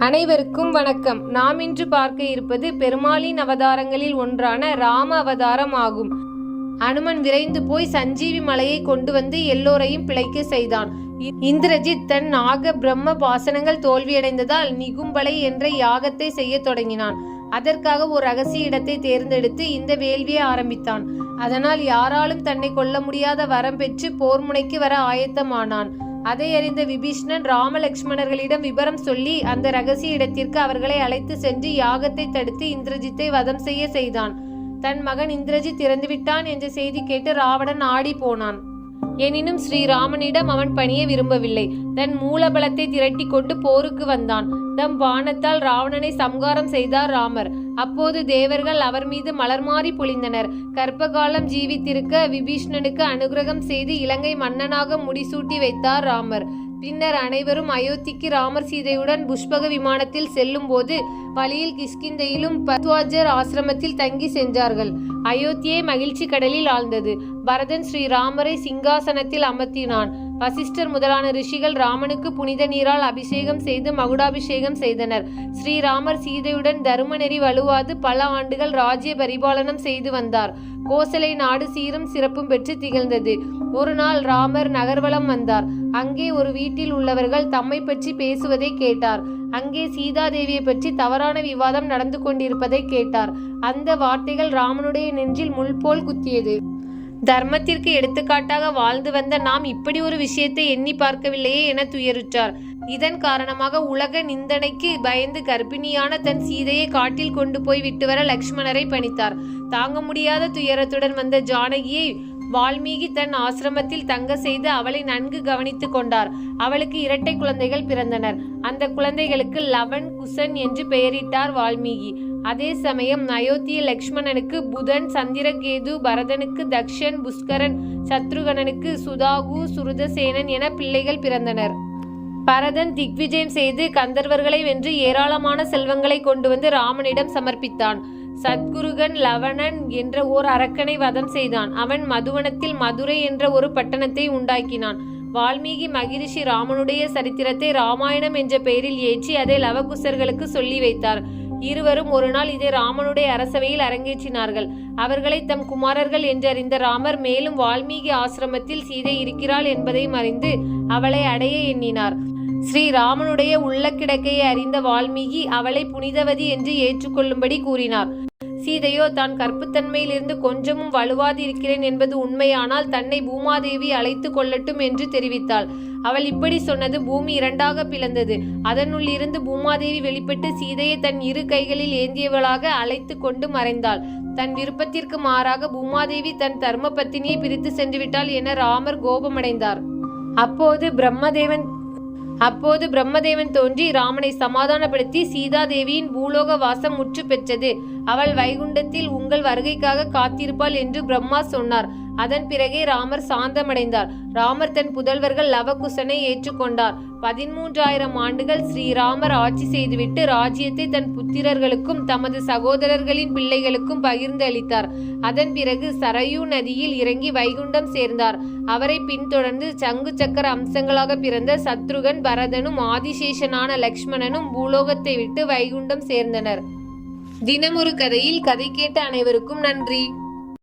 அனைவருக்கும் வணக்கம். நாம் இன்று பார்க்க இருப்பது பெருமாளின் அவதாரங்களில் ஒன்றான ராம அவதாரம் ஆகும். அனுமன் விரைந்து போய் சஞ்சீவி மலையை கொண்டு வந்து எல்லோரையும் பிழைக்க செய்தான். இந்திரஜித் தன் நாக பிரம்ம பாசனங்கள் தோல்வியடைந்ததால் நிகும்பலை என்ற யாகத்தை செய்ய தொடங்கினான். அதற்காக ஒரு ரகசிய இடத்தை தேர்ந்தெடுத்து இந்த வேள்வியை ஆரம்பித்தான். அதனால் யாராலும் தன்னை கொல்ல முடியாத வரம் பெற்று போர் முனைக்கு வர ஆயத்தமானான். அதை அறிந்த விபீஷ்ணன் ராம லக்ஷ்மணர்களிடம் விபரம் சொல்லி அந்த ரகசிய இடத்திற்கு அவர்களை அழைத்து சென்று யாகத்தை தடுத்து இந்திரஜித்தை வதம் செய்ய செய்தான். தன் மகன் இந்திரஜித் இறந்துவிட்டான் என்ற செய்தி கேட்டு ராவணன் ஆடி போனான். எனினும் ஸ்ரீராமனிடம் அவன் பணிய விரும்பவில்லை. தன் மூலபலத்தை திரட்டி கொண்டு போருக்கு வந்தான். தம் பாணத்தால் ராவணனை சம்காரம் செய்தார் ராமர். அப்போது தேவர்கள் அவர் மீது மலர் மாறி பொழிந்தனர். கர்ப்பகாலம் ஜீவித்திருக்க விபீஷ்ணனுக்கு அனுகிரகம் செய்து இலங்கை மன்னனாக முடிசூட்டி வைத்தார் ராமர். பின்னர் அனைவரும் அயோத்திக்கு ராமர் சீதையுடன் புஷ்பக விமானத்தில் செல்லும் போது வழியில் கிஷ்கிந்தையிலும் பத்வாஜர் ஆசிரமத்தில் தங்கி சென்றார்கள். அயோத்தியை மகிழ்ச்சி கடலில் ஆழ்ந்தது. பரதன் ஸ்ரீராமரை சிங்காசனத்தில் அமர்த்தினான். வசிஷ்டர் முதலான ரிஷிகள் ராமனுக்கு புனித நீரால் அபிஷேகம் செய்து மகுடாபிஷேகம் செய்தனர். ஸ்ரீராமர் சீதையுடன் தர்ம நெறி வலுவாது பல ஆண்டுகள் ராஜ்ய பரிபாலனம் செய்து வந்தார். கோசலை நாடு சீரும் சிறப்பும் பெற்று திகழ்ந்தது. ஒரு நாள் ராமர் நகர்வலம் வந்தார். அங்கே ஒரு வீட்டில் உள்ளவர்கள் தம்மை பற்றி பேசுவதை கேட்டார். அங்கே சீதாதேவியை பற்றி தவறான விவாதம் நடந்து கொண்டிருப்பதை கேட்டார். அந்த வார்த்தைகள் ராமனுடைய நெஞ்சில் முள் போல் குத்தியது. தர்மத்திற்கு எடுத்துக்காட்டாக வாழ்ந்து வந்த நாம் இப்படி ஒரு விஷயத்தை எண்ணி பார்க்கவில்லையே என துயருற்றார். இதன் காரணமாக உலக நிந்தனைக்கு பயந்து கர்ப்பிணியான தன் சீதையை காட்டில் கொண்டு போய் விட்டு வர லக்ஷ்மணரை பணித்தார். தாங்க முடியாத துயரத்துடன் வந்த ஜானகியை வால்மீகி தன் ஆசிரமத்தில் தங்க செய்து அவளை நன்கு கவனித்து கொண்டார். அவளுக்கு இரட்டை குழந்தைகள் பிறந்தனர். அந்த குழந்தைகளுக்கு லவன், குசன் என்று பெயரிட்டார் வால்மீகி. அதே சமயம் அயோத்தியில் லக்ஷ்மணனுக்கு புதன், சந்திரகேது, பரதனுக்கு தக்ஷன், புஷ்கரன், சத்ருகணனுக்கு சுதாகு, சுருதசேனன் என பிள்ளைகள் பிறந்தனர். பரதன் திக்விஜயம் செய்து கந்தர்வர்களை வென்று ஏராளமான செல்வங்களை கொண்டு வந்து ராமனிடம் சமர்ப்பித்தான். சத்குருகன் லவணன் என்ற ஓர் அரக்கனை வதம் செய்தான். அவன் மதுவனத்தில் மதுரை என்ற ஒரு பட்டணத்தை உண்டாக்கினான். வால்மீகி மகிரிஷி ராமனுடைய சரித்திரத்தை ராமாயணம் என்ற பெயரில் ஏற்றி அதை லவகுசர்களுக்கு சொல்லி வைத்தார். இருவரும் ஒரு நாள் இதை ராமனுடைய அரசவையில் அரங்கேற்றினார்கள். அவர்களை தம் குமாரர்கள் என்றறிந்த ராமர் மேலும் வால்மீகி ஆசிரமத்தில் சீதை இருக்கிறாள் என்பதையும் அறிந்து அவளை அடைய எண்ணினார். ஸ்ரீராமனுடைய உள்ள கிடக்கையை அறிந்த வால்மீகி அவளை புனிதவதி என்று ஏற்றுக்கொள்ளும்படி கூறினார். சீதையோ தான் கற்புத்தன்மையிலிருந்து கொஞ்சமும் வலுவாது இருக்கிறேன் என்பது உண்மையானால் தன்னை பூமாதேவி அழைத்து கொள்ளட்டும் என்று தெரிவித்தாள். அவள் இப்படி சொன்னது பூமி இரண்டாக பிளந்தது. அதனுள் இருந்து பூமாதேவி வெளிப்பட்டு சீதையை தன் இரு கைகளில் ஏந்தியவளாக அழைத்து கொண்டு மறைந்தாள். தன் விருப்பத்திற்கு மாறாக பூமாதேவி தன் தர்ம பத்தினியை பிரித்து சென்று விட்டாள் என ராமர் கோபமடைந்தார். அப்போது பிரம்மதேவன் தோன்றி ராமனை சமாதானப்படுத்தி சீதாதேவியின் பூலோக வாசம் முற்று பெற்றது. அவள் வைகுண்டத்தில் உங்கள் வருகைக்காக காத்திருப்பாள் என்று பிரம்மா சொன்னார். அதன் பிறகே ராமர் சாந்தமடைந்தார். ராமர் தன் புதல்வர்கள் லவகுசனை ஏற்றுக்கொண்டார். 13,000 ஆண்டுகள் ஸ்ரீராமர் ஆட்சி செய்துவிட்டு ராஜ்யத்தை தன் புத்திரர்களுக்கும் தமது சகோதரர்களின் பிள்ளைகளுக்கும் பகிர்ந்து அளித்தார். அதன் பிறகு சரயூ நதியில் இறங்கி வைகுண்டம் சேர்ந்தார். அவரை பின்தொடர்ந்து சங்கு சக்கர அம்சங்களாக பிறந்த சத்ருகன், பரதனும் ஆதிசேஷனான லக்ஷ்மணனும் பூலோகத்தை விட்டு வைகுண்டம் சேர்ந்தனர். தினமொரு கதையில் கதை கேட்ட அனைவருக்கும் நன்றி.